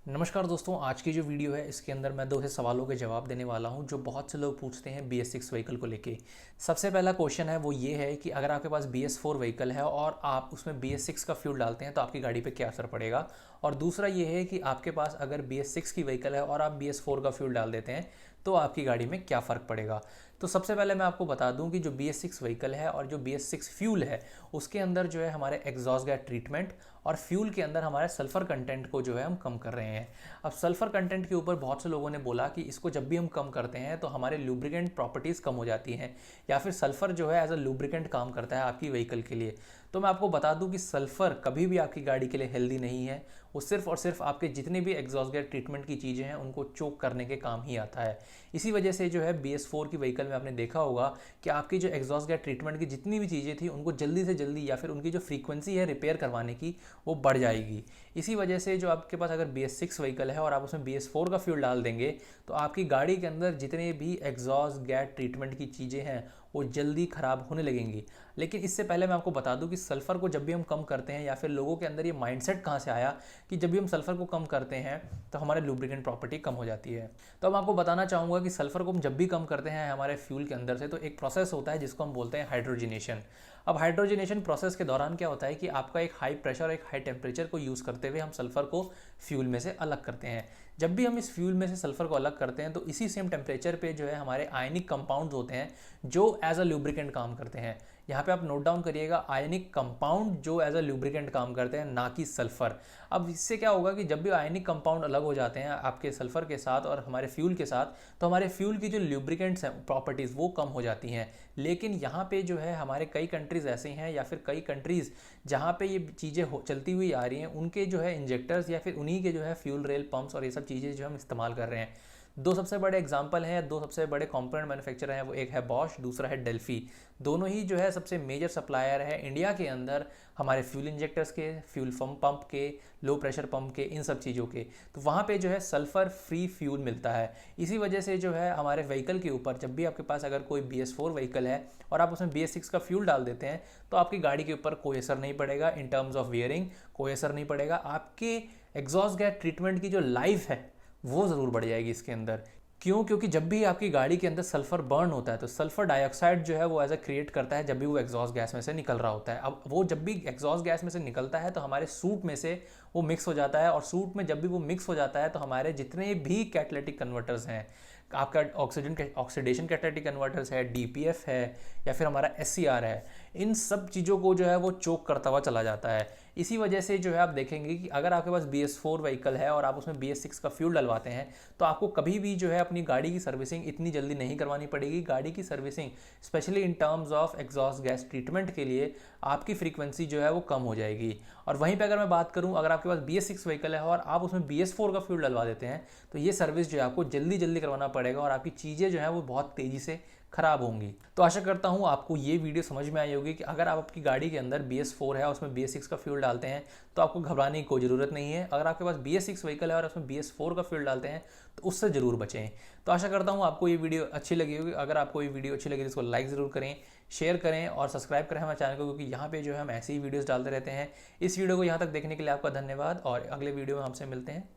नमस्कार दोस्तों, आज की जो वीडियो है इसके अंदर मैं दो से सवालों के जवाब देने वाला हूं जो बहुत से लोग पूछते हैं BS6 व्हीकल को लेके। सबसे पहला क्वेश्चन है वो ये है कि अगर आपके पास BS4 व्हीकल है और आप उसमें BS6 का फ्यूल डालते हैं तो आपकी गाड़ी पे क्या असर पड़ेगा। और दूसरा ये है कि आपके पास अगर BS6 की व्हीकल है और आप BS4 का फ्यूल डाल देते हैं तो आपकी गाड़ी में क्या फ़र्क पड़ेगा। तो सबसे पहले मैं आपको बता दूं कि जो BS6 व्हीकल है और जो BS6 फ्यूल है उसके अंदर जो है हमारे एग्जॉस्ट गैस ट्रीटमेंट और फ्यूल के अंदर हमारे सल्फ़र कंटेंट को जो है हम कम कर रहे हैं। अब सल्फ़र कंटेंट के ऊपर बहुत से लोगों ने बोला कि इसको जब भी हम कम करते हैं तो हमारे लुब्रिकेंट प्रॉपर्टीज़ कम हो जाती हैं या फिर सल्फ़र जो है एज अ लुब्रिकेंट काम करता है आपकी व्हीकल के लिए। तो मैं आपको बता दूं कि सल्फ़र कभी भी आपकी गाड़ी के लिए हेल्दी नहीं है। वो सिर्फ और सिर्फ आपके जितने भी एग्जॉस्ट गैस ट्रीटमेंट की चीज़ें हैं उनको चोक करने के काम ही आता है। इसी वजह से जो है BS4 की व्हीकल में आपने देखा होगा कि आपकी जो एग्जॉस्ट गैस ट्रीटमेंट की जितनी भी चीज़ें थी उनको जल्दी से जल्दी या फिर उनकी जो फ्रीक्वेंसी है रिपेयर करवाने की वो बढ़ जाएगी। इसी वजह से जो आपके पास अगर BS6 व्हीकल है और आप उसमें BS4 का फ्यूल डाल देंगे तो आपकी गाड़ी के अंदर जितने भी एग्जॉस्ट गैस ट्रीटमेंट की चीज़ें हैं वो जल्दी ख़राब होने लगेंगी। लेकिन इससे पहले मैं आपको बता दूं कि सल्फ़र को जब भी हम कम करते हैं या फिर लोगों के अंदर ये माइंडसेट कहाँ से आया कि जब भी हम सल्फ़र को कम करते हैं तो हमारे लुब्रिकेंट प्रॉपर्टी कम हो जाती है। तो अब आपको बताना चाहूँगा कि सल्फ़र को हम जब भी कम करते हैं हमारे फ्यूल के अंदर से तो एक प्रोसेस होता है जिसको हम बोलते हैं हाइड्रोजनेशन। अब हाइड्रोजनेशन प्रोसेस के दौरान क्या होता है कि आपका एक हाई प्रेशर और एक हाई टेम्परेचर को यूज़ करते हुए हम सल्फ़र को फ्यूल में से अलग करते हैं। जब भी हम इस फ्यूल में से सल्फ़र को अलग करते हैं तो इसी सेम टेम्परेचर पे जो है हमारे आयनिक कंपाउंड्स होते हैं जो एज अ लुब्रिकेंट काम करते हैं। यहाँ पे आप नोट डाउन करिएगा, आयनिक कंपाउंड जो एज अ लुब्रिकेंट काम करते हैं, ना कि सल्फ़र। अब इससे क्या होगा कि जब भी आयनिक कंपाउंड अलग हो जाते हैं आपके सल्फ़र के साथ और हमारे फ्यूल के साथ तो हमारे फ्यूल की जो लुब्रिकेंट्स हैं प्रॉपर्टीज़ वो कम हो जाती हैं। लेकिन यहाँ पे जो है हमारे कई कंट्रीज़ ऐसे हैं या फिर कई कंट्रीज़ जहाँ पे ये चीज़ें चलती हुई आ रही हैं उनके जो है इंजेक्टर्स या फिर उन्हीं के जो है फ्यूल रेल पंप्स और ये सब चीज़ें जो हम इस्तेमाल कर रहे हैं। दो सबसे बड़े एग्जांपल हैं, दो सबसे बड़े कंपोनेंट मैन्युफैक्चरर हैं, वो एक है बॉश, दूसरा है डेल्फी। दोनों ही जो है सबसे मेजर सप्लायर है इंडिया के अंदर हमारे फ्यूल इंजेक्टर्स के, फ्यूल पंप के, लो प्रेशर पंप के, इन सब चीज़ों के। तो वहाँ पे जो है सल्फ़र फ्री फ्यूल मिलता है। इसी वजह से जो है हमारे व्हीकल के ऊपर जब भी आपके पास अगर कोई BS4 व्हीकल है और आप उसमें BS6 का फ्यूल डाल देते हैं तो आपकी गाड़ी के ऊपर कोई असर नहीं पड़ेगा। इन टर्म्स ऑफ वियरिंग कोई असर नहीं पड़ेगा। आपके एग्जॉस्ट गैस ट्रीटमेंट की जो लाइफ है वो ज़रूर बढ़ जाएगी इसके अंदर। क्यों? क्योंकि जब भी आपकी गाड़ी के अंदर सल्फ़र बर्न होता है तो सल्फ़र डाइऑक्साइड जो है वो एज अ क्रिएट करता है जब भी वो एग्जॉस्ट गैस में से निकल रहा होता है। अब वो जब भी एग्जॉस्ट गैस में से निकलता है तो हमारे सूट में से वो मिक्स हो जाता है और सूट में जब भी वो मिक्स हो जाता है तो हमारे जितने भी कैटालिटिक कन्वर्टर्स हैं, आपका ऑक्सीडेशन कैटालिटिक कन्वर्टर्स है, DPF है या फिर हमारा SCR है, इन सब चीज़ों को जो है वो चोक करता हुआ चला जाता है। इसी वजह से जो है आप देखेंगे कि अगर आपके पास BS4 व्हीकल है और आप उसमें BS6 का फ्यूल डलवाते हैं तो आपको कभी भी जो है अपनी गाड़ी की सर्विसिंग इतनी जल्दी नहीं करवानी पड़ेगी। गाड़ी की servicing specially in terms of exhaust gas treatment के लिए आपकी फ्रीक्वेंसी जो है वो कम हो जाएगी। और वहीं पे अगर मैं बात करूं, अगर आपके पास BS6 व्हीकल है और आप उसमें BS4 का फ्यूल डलवा देते हैं तो ये सर्विस जो है आपको जल्दी जल्दी करवाना पड़ेगा और आपकी चीज़ें जो है वो बहुत तेज़ी से खराब होंगी। तो आशा करता हूँ आपको ये वीडियो समझ में आई होगी कि अगर आप आपकी गाड़ी के अंदर BS4 है और उसमें BS6 का फ्यूल डालते हैं तो आपको घबराने की कोई ज़रूरत नहीं है। अगर आपके पास BS6 व्हीकल है और उसमें BS4 का फ्यूल डालते हैं तो उससे ज़रूर बचें। तो आशा करता हूँ आपको ये वीडियो अच्छी लगी होगी। अगर आपको ये वीडियो अच्छी लगी तो इसको लाइक ज़रूर करें, शेयर करें और सब्सक्राइब करें हमारे चैनल को, क्योंकि यहाँ पे जो है हम ऐसी ही वीडियोस डालते रहते हैं। इस वीडियो को यहाँ तक देखने के लिए आपका धन्यवाद और अगले वीडियो में हमसे मिलते हैं।